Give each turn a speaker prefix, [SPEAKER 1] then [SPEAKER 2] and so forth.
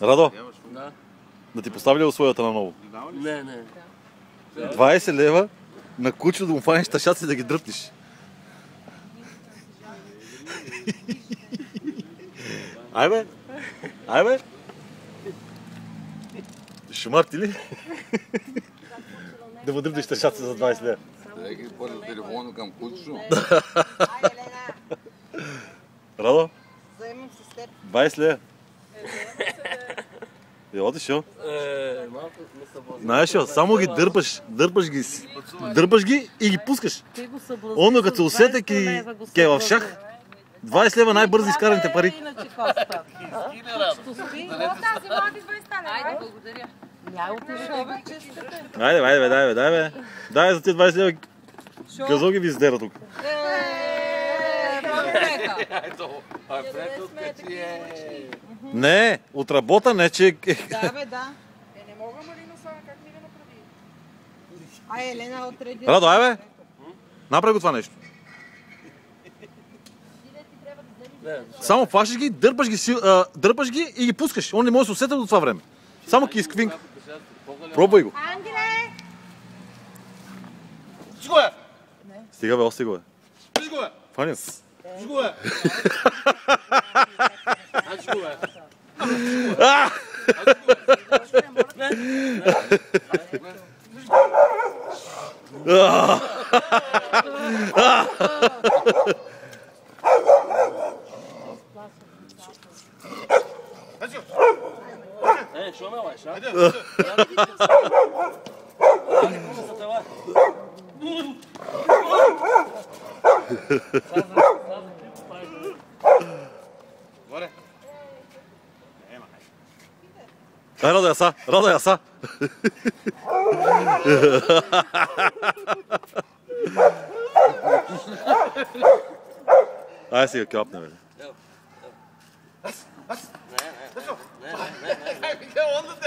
[SPEAKER 1] Радо,
[SPEAKER 2] Да.
[SPEAKER 1] да ти поставя ли условията наново?
[SPEAKER 2] Не.
[SPEAKER 1] 20 лева на кучето да му фанеш тъшаци и да ги дръпнеш. Ай бе! Шумар ти ли? Да му дръпнеш тъшаци за 20 лева.
[SPEAKER 3] Трябва да ги първо телефона към кучето.
[SPEAKER 1] Радо,
[SPEAKER 4] Заемам се с теб.
[SPEAKER 1] 20 лева. Одиш, йо.
[SPEAKER 2] Малко не съблазна.
[SPEAKER 1] Знаеш, йо, само ги дърпаш ги и ги пускаш. Оно като се усете ке е в шах. 20 лева най-бързо изкараните пари.
[SPEAKER 4] Иначе коста.
[SPEAKER 5] Тази млади 20 лева. Айде, благодаря.
[SPEAKER 1] Дай бе. Дай за тези 20 лева. Газоги ви издера тук. Не, отработане, че...
[SPEAKER 4] Да, бе, да.
[SPEAKER 5] Не мога, Марина, сега как ми го направи?
[SPEAKER 4] Ай, Елена отреди.
[SPEAKER 1] Радо, ай бе! Направи го това нещо. Само фашиш ги, дърпаш ги и ги пускаш. Он не може да се усетя до това време. Само ки изквинка. Пробвай го.
[SPEAKER 4] Ангеле!
[SPEAKER 1] Стига бе, остига бе. Фаня.
[SPEAKER 2] Що ме лайш, а?
[SPEAKER 1] Ай, Радо яса. Ай сега капне, бе.